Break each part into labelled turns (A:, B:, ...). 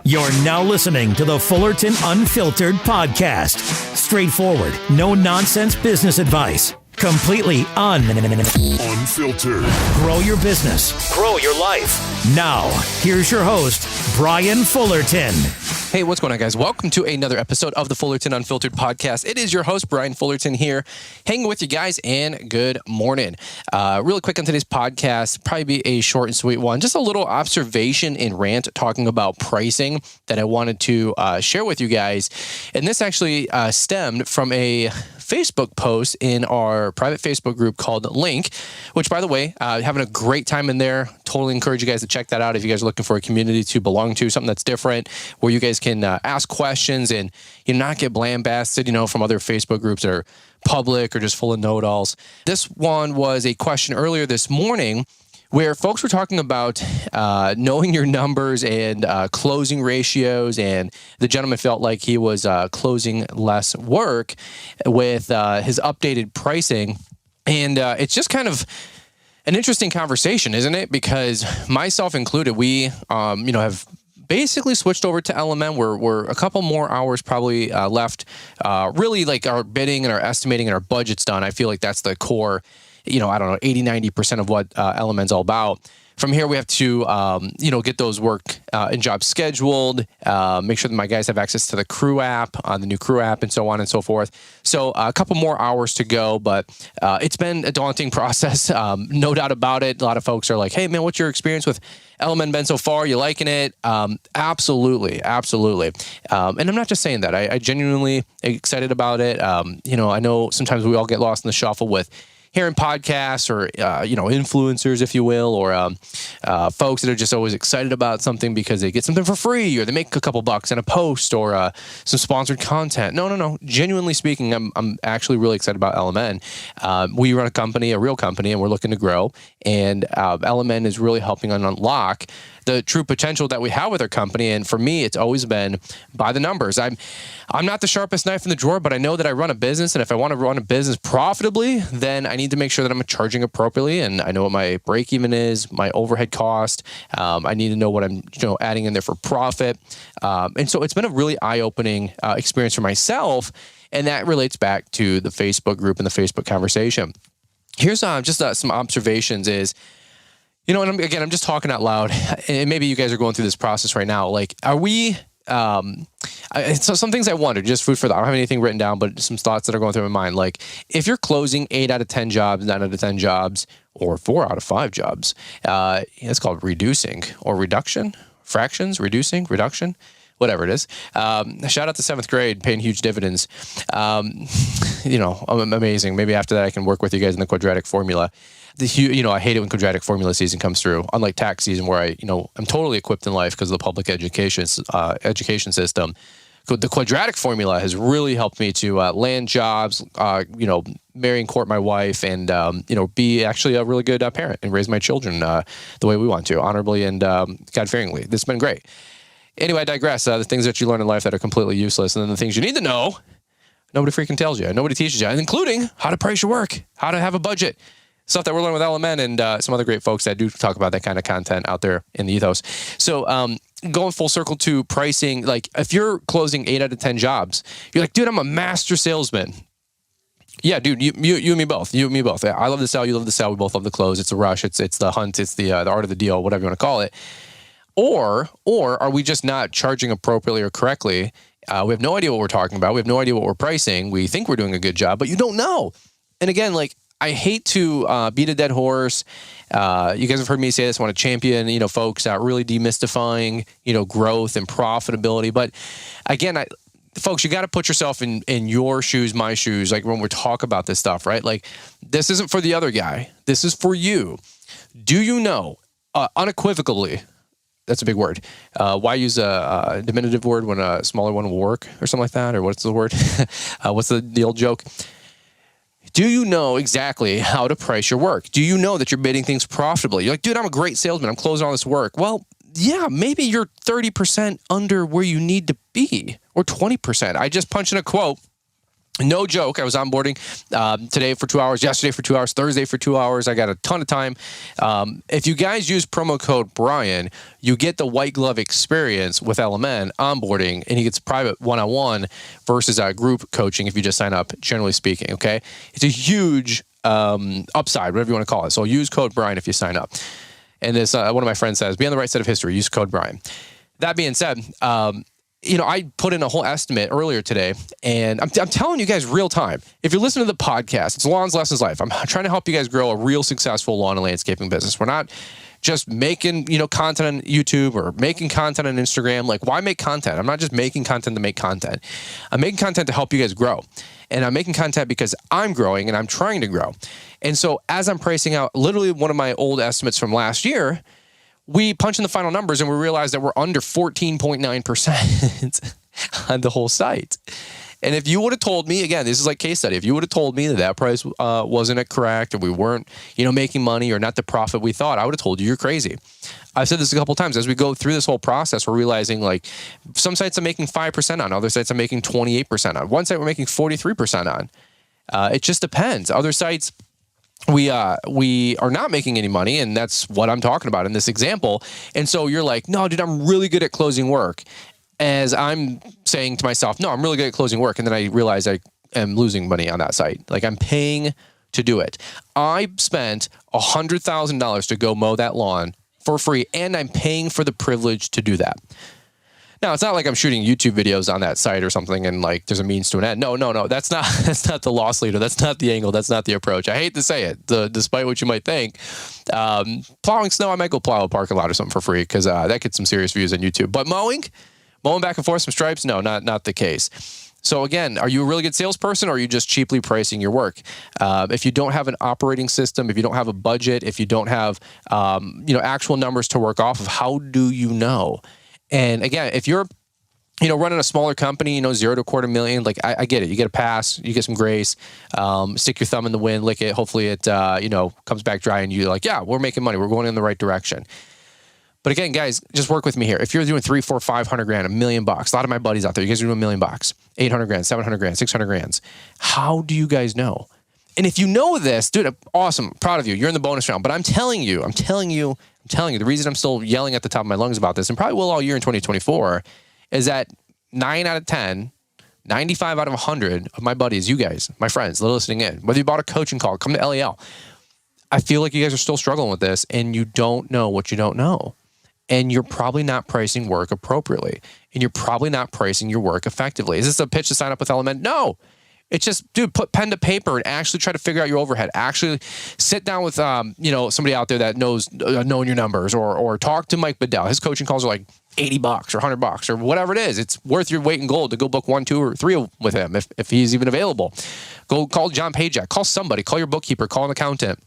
A: You're now listening to the Fullerton Unfiltered podcast. Straightforward, no nonsense business advice. Completely unfiltered. Grow your business. Grow your life. Now, here's your host, Brian Fullerton.
B: Hey, what's going on, guys? Welcome to another episode of the Fullerton Unfiltered podcast. It is your host, Brian Fullerton, here, hanging with you guys, and good morning. Really quick on today's podcast, probably be a short and sweet one. Just a little observation and rant talking about pricing that I wanted to share with you guys. And this actually stemmed from a Facebook post in our private Facebook group called Link, which, by the way, having a great time in there. Totally encourage you guys to check that out if you guys are looking for a community to belong to, something that's different, where you guys can ask questions and not get lambasted, from other Facebook groups that are public or just full of know-it-alls. This one was a question earlier this morning where folks were talking about knowing your numbers and closing ratios, and the gentleman felt like he was closing less work with his updated pricing. And it's just kind of an interesting conversation, isn't it? Because myself included, we have basically switched over to Omen. We're a couple more hours probably left. Really, like, our bidding and our estimating and our budget's done. I feel like that's the core, 80-90% of what Omen's all about. From here, we have to, get those work and jobs scheduled, make sure that my guys have access to the crew app, the new crew app, and so on and so forth. So a couple more hours to go, but it's been a daunting process, no doubt about it. A lot of folks are like, hey, man, what's your experience with Omen been so far? You liking it? Absolutely. And I'm not just saying that. I genuinely excited about it. I know sometimes we all get lost in the shuffle with hearing podcasts or, influencers, if you will, or folks that are just always excited about something because they get something for free or they make a couple bucks in a post or some sponsored content. No. Genuinely speaking, I'm actually really excited about Omen. We run a real company, and we're looking to grow. And Omen is really helping unlock the true potential that we have with our company. And for me, it's always been by the numbers. I'm not the sharpest knife in the drawer, but I know that I run a business. And if I want to run a business profitably, then I need to make sure that I'm charging appropriately. And I know what my break even is, my overhead cost. I need to know what I'm adding in there for profit. And so it's been a really eye-opening experience for myself. And that relates back to the Facebook group and the Facebook conversation. Here's just some observations is, and I'm just talking out loud, and maybe you guys are going through this process right now. Like, are we, so some things I wonder, just food for thought. I don't have anything written down, but some thoughts that are going through my mind. Like, if you're closing 8 out of 10 jobs, 9 out of 10 jobs, or 4 out of 5 jobs, it's called reducing or reduction, fractions, reducing, reduction, whatever it is. Shout out to 7th grade, paying huge dividends. Amazing. Maybe after that I can work with you guys in the quadratic formula. I hate it when quadratic formula season comes through, unlike tax season where I'm totally equipped in life because of the public education system. The quadratic formula has really helped me to land jobs, marry and court my wife, and, be actually a really good parent and raise my children the way we want to, honorably and God-fearingly. This has been great. Anyway, I digress. The things that you learn in life that are completely useless, and then the things you need to know, nobody freaking tells you. Nobody teaches you, including how to price your work, how to have a budget. Stuff that we're learning with Omen and some other great folks that do talk about that kind of content out there in the ethos. So going full circle to pricing, like if you're closing 8 out of 10 jobs, you're like, dude, I'm a master salesman. Yeah, dude, you and me both. You and me both. I love to sell. You love to sell. We both love to close. It's a rush. It's the hunt. It's the art of the deal, whatever you want to call it. Or are we just not charging appropriately or correctly? We have no idea what we're talking about. We have no idea what we're pricing. We think we're doing a good job, but you don't know. And again, like, I hate to beat a dead horse. You guys have heard me say this. I want to champion, folks really demystifying, growth and profitability. But again, folks, you got to put yourself in your shoes, my shoes. Like when we talk about this stuff, right? Like this isn't for the other guy. This is for you. Do you know unequivocally? That's a big word. Why use a diminutive word when a smaller one will work or something like that? Or what's the word? What's the old joke? Do you know exactly how to price your work? Do you know that you're bidding things profitably? You're like, dude, I'm a great salesman. I'm closing all this work. Well, yeah, maybe you're 30% under where you need to be, or 20%. I just punched in a quote No joke. I was onboarding today for 2 hours, yesterday for 2 hours, Thursday for 2 hours. I got a ton of time. If you guys use promo code Brian, you get the white glove experience with LMN onboarding, and he gets private one-on-one versus group coaching if you just sign up, generally speaking, okay? It's a huge upside, whatever you want to call it. So use code Brian if you sign up. And this, one of my friends says, be on the right side of history, use code Brian. That being said, I put in a whole estimate earlier today, and I'm telling you guys real time. If you're listening to the podcast, it's Lawns Lessons Life. I'm trying to help you guys grow a real successful lawn and landscaping business. We're not just making, content on YouTube or making content on Instagram. Like, why make content? I'm not just making content to make content. I'm making content to help you guys grow. And I'm making content because I'm growing and I'm trying to grow. And so as I'm pricing out literally one of my old estimates from last year, we punch in the final numbers and we realize that we're under 14.9% on the whole site. And if you would have told me, again, this is like case study, if you would have told me that price wasn't correct or we weren't, making money or not the profit we thought, I would have told you you're crazy. I've said this a couple of times. As we go through this whole process, we're realizing like some sites I'm making 5% on, other sites I'm making 28% on. One site we're making 43% on. It just depends. Other sites, we are not making any money, and that's what I'm talking about in this example. And so you're like, no, dude, I'm really good at closing work. As I'm saying to myself, no, I'm really good at closing work. And then I realize I am losing money on that site. Like, I'm paying to do it. I spent $100,000 to go mow that lawn for free, and I'm paying for the privilege to do that. Now, it's not like I'm shooting YouTube videos on that site or something and like there's a means to an end. No. That's not the loss leader. That's not the angle. That's not the approach. I hate to say it, despite what you might think. Plowing snow, I might go plow a parking lot or something for free because that gets some serious views on YouTube. But mowing back and forth, some stripes, no, not the case. So again, are you a really good salesperson or are you just cheaply pricing your work? If you don't have an operating system, if you don't have a budget, if you don't have actual numbers to work off of, how do you know? And again, if you're, running a smaller company, 0 to $250,000, like I get it. You get a pass, you get some grace, stick your thumb in the wind, lick it. Hopefully it, comes back dry and you're like, yeah, we're making money. We're going in the right direction. But again, guys, just work with me here. If you're doing 300, 400, 500 grand, $1 million, a lot of my buddies out there, you guys are doing $1 million, 800 grand, 700 grand, 600 grand. How do you guys know? And if you know this, dude, awesome, proud of you. You're in the bonus round. But I'm telling you, the reason I'm still yelling at the top of my lungs about this, and probably will all year in 2024, is that 9 out of 10, 95 out of 100 of my buddies, you guys, my friends that are listening in, whether you bought a coaching call, come to LEL, I feel like you guys are still struggling with this and you don't know what you don't know. And you're probably not pricing work appropriately. And you're probably not pricing your work effectively. Is this a pitch to sign up with Element? No. It's just, dude, put pen to paper and actually try to figure out your overhead. Actually sit down with, somebody out there that knows knowing your numbers, or talk to Mike Bedell. His coaching calls are like $80 or $100 or whatever it is. It's worth your weight in gold to go book 1, 2, or 3 with him if he's even available. Go call John Pajak. Call somebody. Call your bookkeeper. Call an accountant.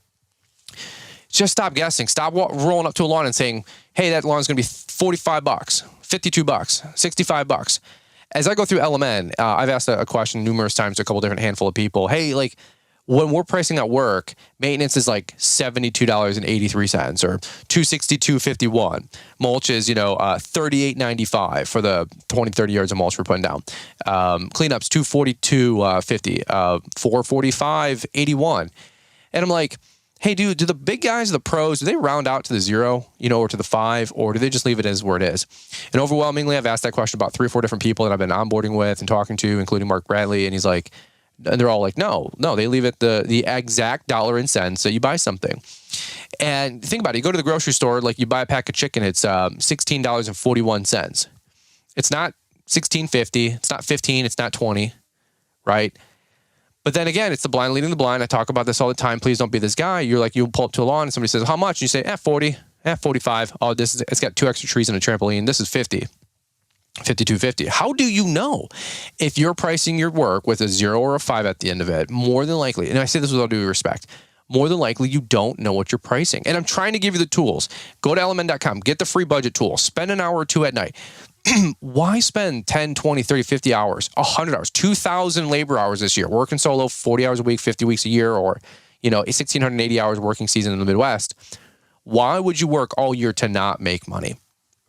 B: Just stop guessing. Stop rolling up to a lawn and saying, hey, that lawn is going to be $45, $52, $65. As I go through LMN, I've asked a question numerous times to a couple different handful of people. Hey, like when we're pricing out work, maintenance is like $72.83 or $262.51. Mulch is, $38.95 for the 20, 30 yards of mulch we're putting down. Cleanups, $242.50, $445.81. And I'm like, hey, dude, do the big guys, the pros, do they round out to the 0, or to the 5, or do they just leave it as where it is? And overwhelmingly, I've asked that question about 3 or 4 different people that I've been onboarding with and talking to, including Mark Bradley, and he's like, and they're all like, no, they leave it the exact dollar and cents that you buy something. And think about it, you go to the grocery store, like you buy a pack of chicken, it's $16.41. It's not $16.50, it's not $15, it's not $20, right? But then again, it's the blind leading the blind. I talk about this all the time. Please don't be this guy. You're like, you'll pull up to a lawn and somebody says, how much? And you say, 40, 45. Oh, it's got 2 extra trees and a trampoline. This is 50, 52.50. How do you know? If you're pricing your work with a 0 or a 5 at the end of it, more than likely, and I say this with all due respect, more than likely you don't know what you're pricing. And I'm trying to give you the tools. Go to element.com, get the free budget tool, spend an hour or 2 at night. Why spend 10, 20, 30, 50 hours, 100 hours, 2,000 labor hours this year, working solo 40 hours a week, 50 weeks a year, or, 1,680 hours working season in the Midwest? Why would you work all year to not make money,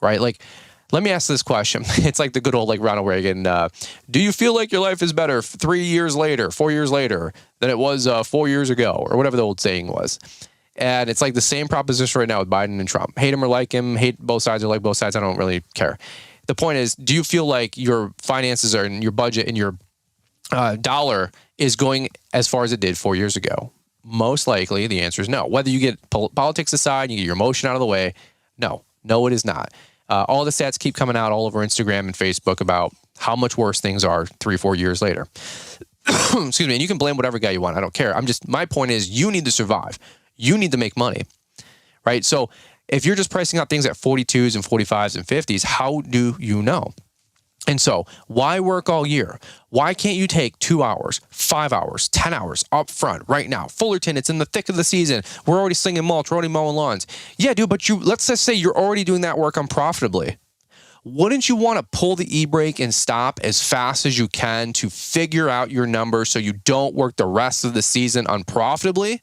B: right? Like, Let me ask this question. It's like the good old like Ronald Reagan. Do you feel like your life is better 3 years later, 4 years later than it was 4 years ago, or whatever the old saying was? And it's like the same proposition right now with Biden and Trump. Hate him or like him, hate both sides or like both sides. I don't really care. The point is, do you feel like your finances are in your budget and your dollar is going as far as it did 4 years ago? Most likely, the answer is no. Whether you get politics aside, you get your emotion out of the way, no, it is not. All the stats keep coming out all over Instagram and Facebook about how much worse things are 3-4 years later. Excuse me. And you can blame whatever guy you want. I don't care. My point is, you need to survive. You need to make money, right? So if you're just pricing out things at 42s and 45s and 50s, how do you know? And so why work all year? Why can't you take 2 hours, 5 hours, 10 hours up front right now? Fullerton, it's in the thick of the season. We're already slinging mulch, we're already mowing lawns. Yeah, dude, but let's just say you're already doing that work unprofitably. Wouldn't you want to pull the e-brake and stop as fast as you can to figure out your numbers so you don't work the rest of the season unprofitably?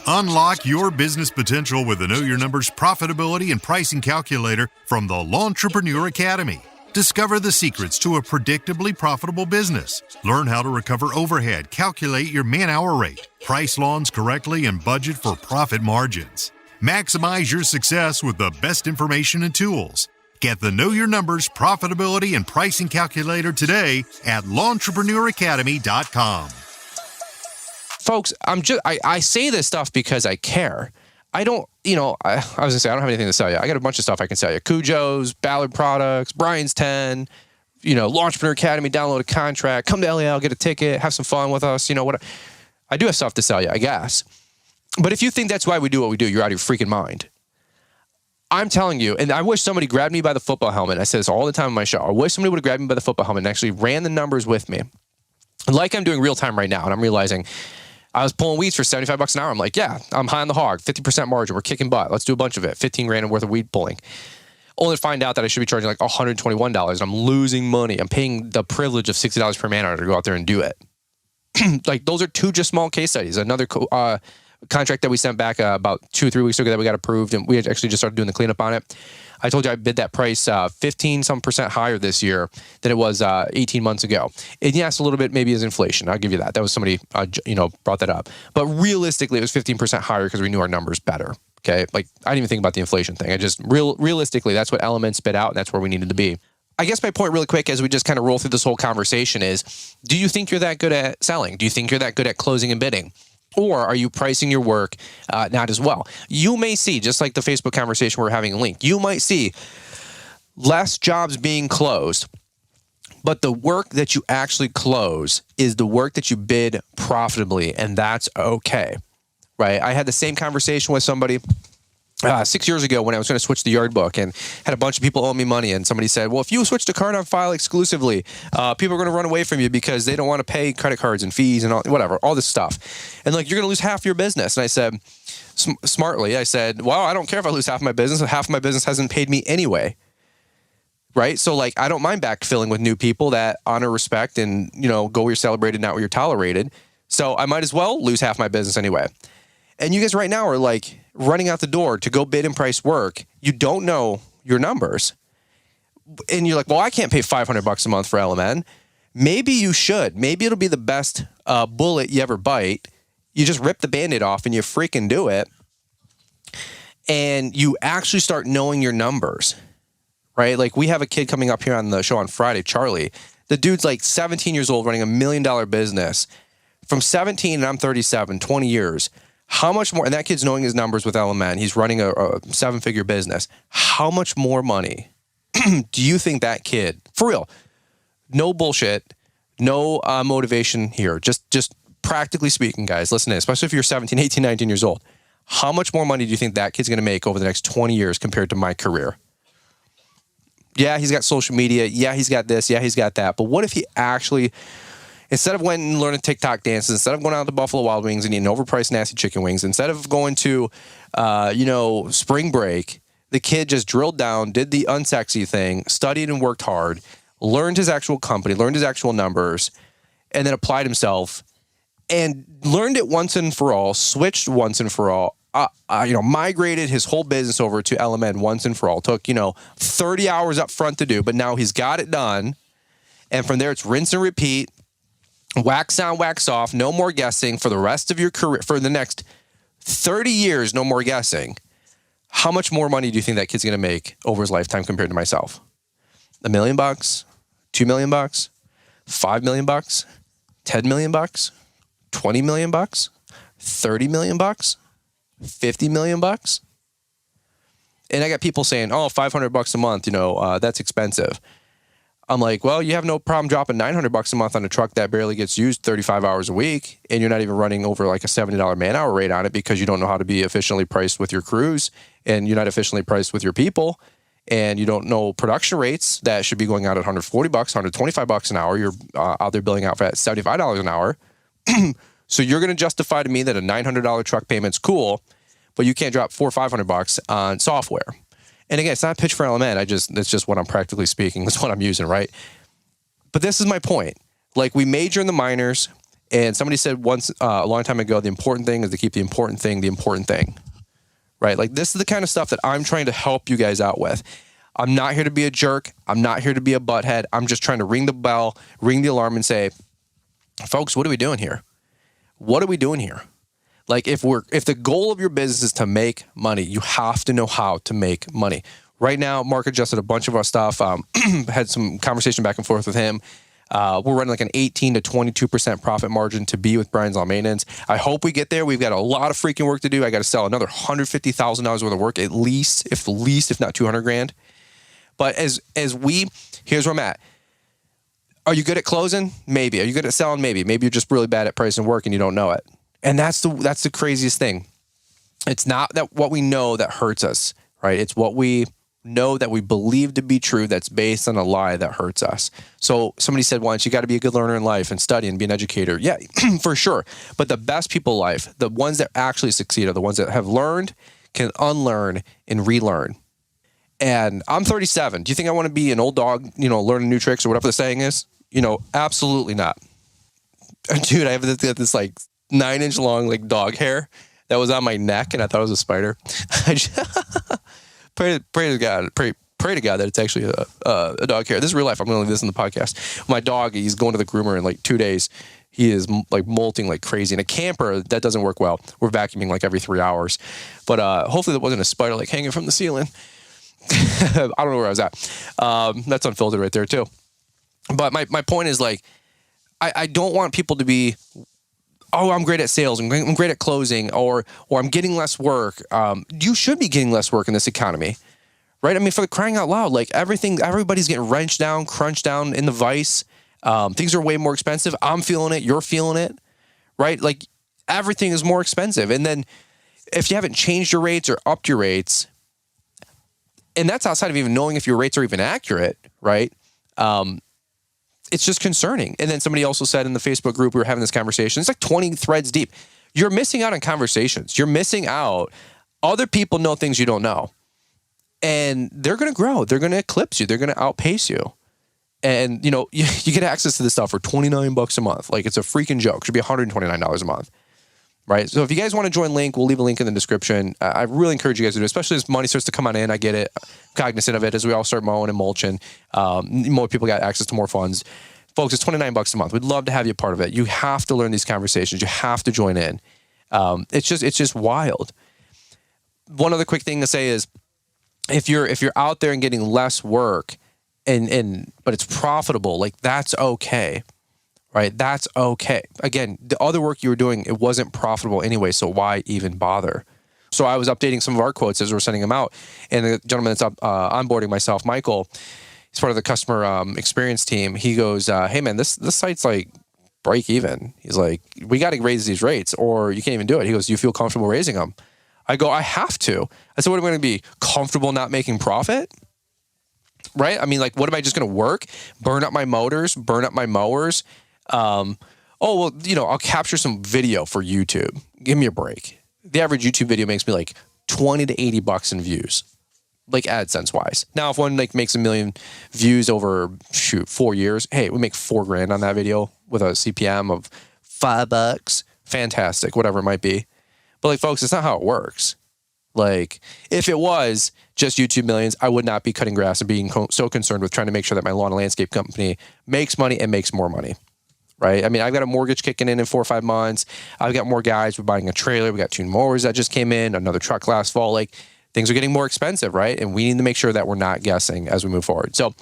C: Unlock your business potential with the Know Your Numbers profitability and pricing calculator from the Lawtrepreneur Academy. Discover the secrets to a predictably profitable business. Learn how to recover overhead, calculate your man-hour rate, price lawns correctly, and budget for profit margins. Maximize your success with the best information and tools. Get the Know Your Numbers profitability and pricing calculator today at LawTrepreneurAcademy.com.
B: Folks, I say this stuff because I care. I don't, I was gonna say, I don't have anything to sell you. I got a bunch of stuff I can sell you. Cujo's, Ballard Products, Brian's 10, Lawtrepreneur Academy, download a contract, come to LAL, get a ticket, have some fun with us. What? I do have stuff to sell you, I guess. But if you think that's why we do what we do, you're out of your freaking mind. I'm telling you, and I wish somebody grabbed me by the football helmet. I say this all the time on my show. I wish somebody would have grabbed me by the football helmet and actually ran the numbers with me. Like I'm doing real time right now, and I'm realizing I was pulling weeds for $75 an hour. I'm like, yeah, I'm high on the hog, 50% margin. We're kicking butt. Let's do a bunch of it. 15 grand worth of weed pulling. Only to find out that I should be charging like $121 and I'm losing money. I'm paying the privilege of $60 per man hour to go out there and do it. Like those are two just small case studies. Another contract that we sent back about 2 or 3 weeks ago that we got approved, and we actually just started doing the cleanup on it. I told you I bid that price 15% higher this year than it was 18 months ago. And yes, a little bit maybe is inflation. I'll give you that. That was somebody, brought that up. But realistically, it was 15% higher because we knew our numbers better. Okay. Like I didn't even think about the inflation thing. I just realistically, that's what elements spit out, and that's where we needed to be. I guess my point really quick as we just kind of roll through this whole conversation is, do you think you're that good at selling? Do you think you're that good at closing and bidding? Or are you pricing your work not as well? You may see, just like the Facebook conversation we're having linked, you might see less jobs being closed, but the work that you actually close is the work that you bid profitably, and that's okay, right? I had the same conversation with somebody 6 years ago when I was going to switch the yard book and had a bunch of people owe me money, and somebody said, well, if you switch to card on file exclusively, people are going to run away from you because they don't want to pay credit cards and fees and all this stuff. And like, you're going to lose half your business. And I said, smartly, well, I don't care if I lose half my business. Half of my business hasn't paid me anyway. Right. So like, I don't mind backfilling with new people that honor, respect, and, go where you're celebrated, not where you're tolerated. So I might as well lose half my business anyway. And you guys right now are like running out the door to go bid and price work. You don't know your numbers. And you're like, well, I can't pay $500 a month for LMN. Maybe you should. Maybe it'll be the best bullet you ever bite. You just rip the Band-Aid off and you freaking do it. And you actually start knowing your numbers, right? Like we have a kid coming up here on the show on Friday, Charlie. The dude's like 17 years old running $1 million business. From 17 and I'm 37, 20 years. How much more, and that kid's knowing his numbers with LMN. He's running a 7-figure business. How much more money do you think that kid, for real, no bullshit, no motivation here, just practically speaking, guys, listen to this, especially if you're 17, 18, 19 years old, how much more money do you think that kid's going to make over the next 20 years compared to my career? Yeah, he's got social media. Yeah, he's got this. Yeah, he's got that. But what if he actually, instead of going and learning TikTok dances, instead of going out to Buffalo Wild Wings and eating overpriced nasty chicken wings, instead of going to, spring break, the kid just drilled down, did the unsexy thing, studied and worked hard, learned his actual company, learned his actual numbers, and then applied himself and learned it once and for all, switched once and for all. migrated his whole business over to LMN once and for all. Took, 30 hours up front to do, but now he's got it done. And from there, it's rinse and repeat, wax on, wax off, no more guessing for the rest of your career, for the next 30 years, no more guessing. How much more money do you think that kid's going to make over his lifetime compared to myself? $1 million, $2 million, $5 million, $10 million, $20 million, $30 million, $50 million. And I got people saying, oh, $500 a month, that's expensive. I'm like, well, you have no problem dropping $900 a month on a truck that barely gets used 35 hours a week, and you're not even running over like a $70 man-hour rate on it because you don't know how to be efficiently priced with your crews, and you're not efficiently priced with your people, and you don't know production rates that should be going out at $140, $125 an hour. You're out there billing out for at $75 an hour. So you're going to justify to me that a $900 truck payment's cool, but you can't drop $400 or $500 on software. And again, it's not a pitch for LMN. It's just what I'm practically speaking. That's what I'm using, right? But this is my point. Like, we major in the minors, and somebody said once a long time ago, the important thing is to keep the important thing, right? Like, this is the kind of stuff that I'm trying to help you guys out with. I'm not here to be a jerk. I'm not here to be a butthead. I'm just trying to ring the bell, ring the alarm, and say, folks, what are we doing here? What are we doing here? Like, if the goal of your business is to make money, you have to know how to make money. Right now, Mark adjusted a bunch of our stuff. Had some conversation back and forth with him. We're running like an 18 to 22% profit margin to be with Brian's Law Maintenance. I hope we get there. We've got a lot of freaking work to do. I got to sell another $150,000 worth of work, at least, if not $200,000. But here's where I'm at. Are you good at closing? Maybe. Are you good at selling? Maybe. Maybe you're just really bad at pricing work and you don't know it. And that's the craziest thing. It's not that what we know that hurts us, right? It's what we know that we believe to be true that's based on a lie that hurts us. So somebody said once, you got to be a good learner in life and study and be an educator. Yeah, for sure. But the best people in life, the ones that actually succeed, are the ones that have learned, can unlearn, and relearn. And I'm 37. Do you think I want to be an old dog, learning new tricks or whatever the saying is? Absolutely not. Dude, I have this like 9-inch long like dog hair that was on my neck, and I thought it was a spider. I just pray to God that it's actually a dog hair. This is real life. I'm going to leave this in the podcast. My dog, he's going to the groomer in like 2 days. He is like molting like crazy. In a camper, that doesn't work well. We're vacuuming like every 3 hours. But hopefully that wasn't a spider like hanging from the ceiling. I don't know where I was at. That's unfiltered right there too. But my point is, like, I don't want people to be, oh, I'm great at sales, I'm great at closing, or I'm getting less work. You should be getting less work in this economy, right? I mean, for the crying out loud, like everybody's getting wrenched down, crunched down in the vice. Things are way more expensive. I'm feeling it. You're feeling it, right? Like, everything is more expensive. And then if you haven't changed your rates or upped your rates, and that's outside of even knowing if your rates are even accurate, right? It's just concerning. And then somebody also said in the Facebook group, we were having this conversation, it's like 20 threads deep. You're missing out on conversations. You're missing out. Other people know things you don't know. And they're going to grow. They're going to eclipse you. They're going to outpace you. And, you get access to this stuff for $29 a month. Like, it's a freaking joke. It should be $129 a month. Right? So if you guys want to join Link, we'll leave a link in the description. I really encourage you guys to do it, especially as money starts to come on in. I get it. I'm cognizant of it as we all start mowing and mulching. More people got access to more funds. Folks, it's $29 a month. We'd love to have you a part of it. You have to learn these conversations. You have to join in. It's just wild. One other quick thing to say is, if you're out there and getting less work but it's profitable, like, that's okay. Right? That's okay. Again, the other work you were doing, it wasn't profitable anyway, so why even bother? So I was updating some of our quotes as we're sending them out, and the gentleman that's onboarding myself, Michael, he's part of the customer experience team. He goes, hey man, this site's like break even. He's like, we got to raise these rates or you can't even do it. He goes, do you feel comfortable raising them? I go, I have to. I said, what am I going to be? Comfortable not making profit? Right? I mean, like, what am I just going to work? Burn up my motors, burn up my mowers? I'll capture some video for YouTube. Give me a break. The average YouTube video makes me like $20 to $80 in views, like AdSense wise. Now, if one like makes 1 million views over 4 years, hey, we make $4,000 on that video with a CPM of $5. Fantastic, whatever it might be. But like, folks, it's not how it works. Like, if it was just YouTube Millions, I would not be cutting grass and being so concerned with trying to make sure that my lawn and landscape company makes money and makes more money, right? I mean, I've got a mortgage kicking in 4 or 5 months. I've got more guys. We're buying a trailer. We got 2 mowers that just came in, another truck last fall. Like, things are getting more expensive, right? And we need to make sure that we're not guessing as we move forward. So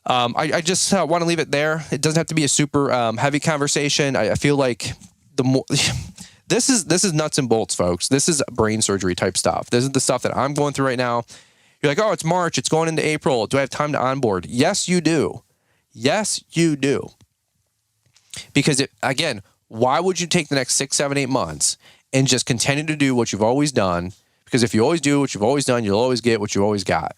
B: I just want to leave it there. It doesn't have to be a super heavy conversation. I feel like the more... This is nuts and bolts, folks. This is brain surgery type stuff. This is the stuff that I'm going through right now. You're like, oh, it's March. It's going into April. Do I have time to onboard? Yes, you do. Yes, you do. Because, again, why would you take the next 6, 7, 8 months and just continue to do what you've always done? Because if you always do what you've always done, you'll always get what you always got,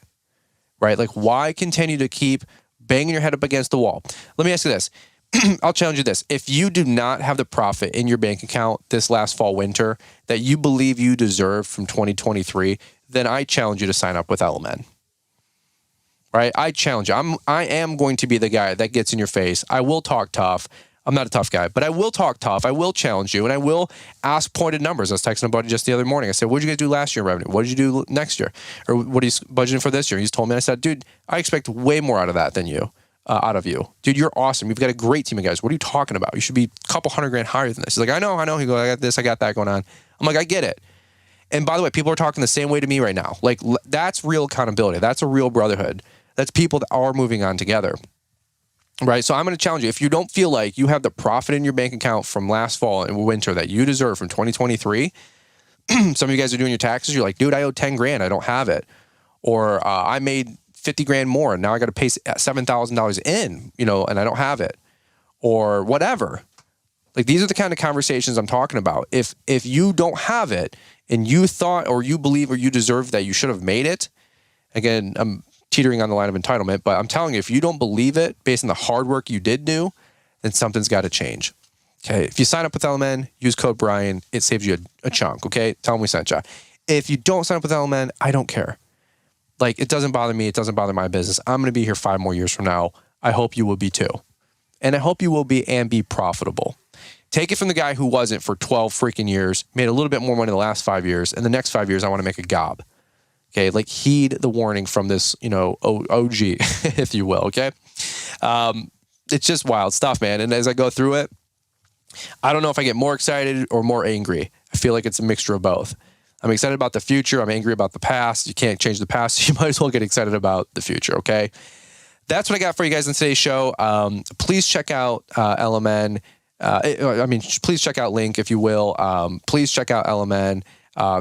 B: right? Like, why continue to keep banging your head up against the wall? Let me ask you this. I'll challenge you this. If you do not have the profit in your bank account this last fall, winter that you believe you deserve from 2023, then I challenge you to sign up with Omen. Right? I challenge you. I am going to be the guy that gets in your face. I will talk tough. I'm not a tough guy, but I will talk tough. I will challenge you, and I will ask pointed numbers. I was texting a buddy just the other morning. I said, what did you guys do last year in revenue? What did you do next year? Or what are you budgeting for this year? He's told me, I said, dude, I expect way more out of that than you. Out of you. Dude, you're awesome. You've got a great team of guys. What are you talking about? You should be a couple $100,000 higher than this. He's like, I know. He goes, I got this, I got that going on. I'm like, I get it. And by the way, people are talking the same way to me right now. Like, that's real accountability. That's a real brotherhood. That's people that are moving on together. Right? So I'm going to challenge you. If you don't feel like you have the profit in your bank account from last fall and winter that you deserve from 2023, some of you guys are doing your taxes. You're like, dude, I owe $10,000. I don't have it. Or I made $50,000 more, and now I got to pay $7,000 in, and I don't have it, or whatever. Like, these are the kind of conversations I'm talking about. If you don't have it, and you thought, or you believe, or you deserve that you should have made it, again, I'm teetering on the line of entitlement, but I'm telling you, if you don't believe it based on the hard work you did do, then something's got to change. Okay, if you sign up with Omen, use code Brian, it saves you a chunk. Okay, tell them we sent you. If you don't sign up with Omen, I don't care. Like, it doesn't bother me. It doesn't bother my business. I'm going to be here 5 more years from now. I hope you will be too. And I hope you will be and be profitable. Take it from the guy who wasn't for 12 freaking years, made a little bit more money the last 5 years. And the next 5 years, I want to make a gob. Okay. Like, heed the warning from this, OG, if you will. Okay. It's just wild stuff, man. And as I go through it, I don't know if I get more excited or more angry. I feel like it's a mixture of both. I'm excited about the future. I'm angry about the past. You can't change the past. So you might as well get excited about the future. Okay. That's what I got for you guys in today's show. Please check out LMN. Please check out Link, if you will. Please check out LMN.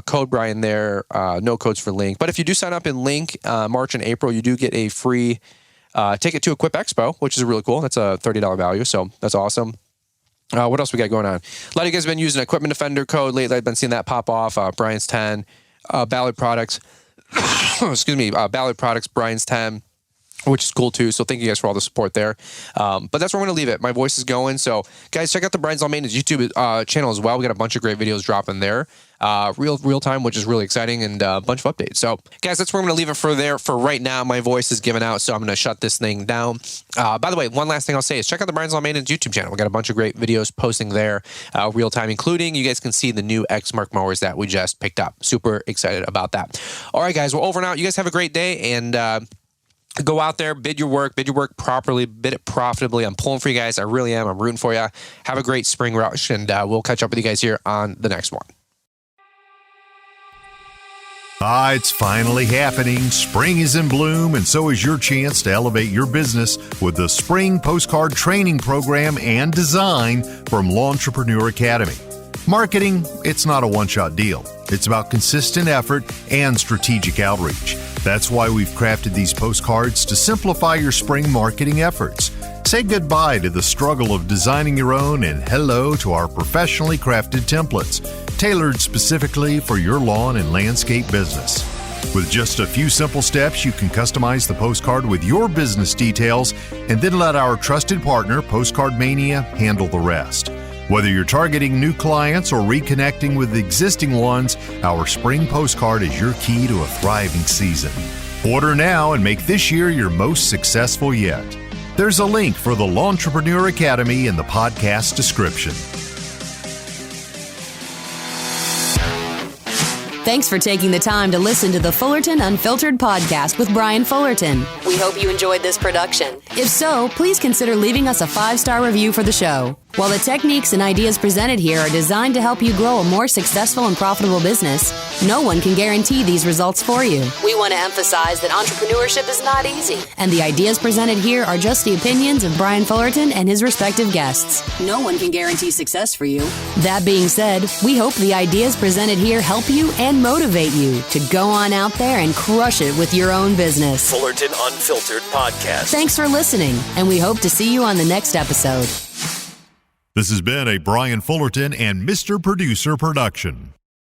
B: Code Brian there. No codes for Link. But if you do sign up in Link, March and April, you do get a free ticket to Equip Expo, which is really cool. That's a $30 value. So that's awesome. What else we got going on? A lot of you guys have been using Equipment Defender code lately. I've been seeing that pop off. Brian's 10, Ballard Products. Excuse me. Ballard Products, Brian's 10, which is cool too. So thank you guys for all the support there. But that's where I'm going to leave it. My voice is going. So guys, check out the Brian's Lawn Maintenance YouTube channel as well. We got a bunch of great videos dropping there. Real time, which is really exciting, and a bunch of updates. So guys, that's where I'm going to leave it for there for right now. My voice is giving out, so I'm going to shut this thing down. By the way, one last thing I'll say is check out the Brian's Lawn Maintenance YouTube channel. We got a bunch of great videos posting there, real time, including you guys can see the new X-Mark mowers that we just picked up. Super excited about that. All right, guys, we're over and out. You guys have a great day, and go out there, bid your work properly, bid it profitably. I'm pulling for you guys. I really am. I'm rooting for you. Have a great spring rush, and we'll catch up with you guys here on the next one.
C: It's finally happening. Spring is in bloom, and so is your chance to elevate your business with the Spring Postcard Training Program and Design from Lawntrepreneur Academy. Marketing, it's not a one-shot deal. It's about consistent effort and strategic outreach. That's why we've crafted these postcards to simplify your spring marketing efforts. Say goodbye to the struggle of designing your own and hello to our professionally crafted templates, tailored specifically for your lawn and landscape business. With just a few simple steps, you can customize the postcard with your business details and then let our trusted partner, Postcard Mania, handle the rest. Whether you're targeting new clients or reconnecting with existing ones, our spring postcard is your key to a thriving season. Order now and make this year your most successful yet. There's a link for the Lawntrepreneur Academy in the podcast description.
D: Thanks for taking the time to listen to the Fullerton Unfiltered podcast with Brian Fullerton. We hope you enjoyed this production. If so, please consider leaving us a 5-star review for the show. While the techniques and ideas presented here are designed to help you grow a more successful and profitable business, no one can guarantee these results for you. We want to emphasize that entrepreneurship is not easy, and the ideas presented here are just the opinions of Brian Fullerton and his respective guests. No one can guarantee success for you. That being said, we hope the ideas presented here help you and motivate you to go on out there and crush it with your own business.
A: Fullerton Unfiltered Podcast.
D: Thanks for listening, and we hope to see you on the next episode.
C: This has been a Brian Fullerton and Mr. Producer production.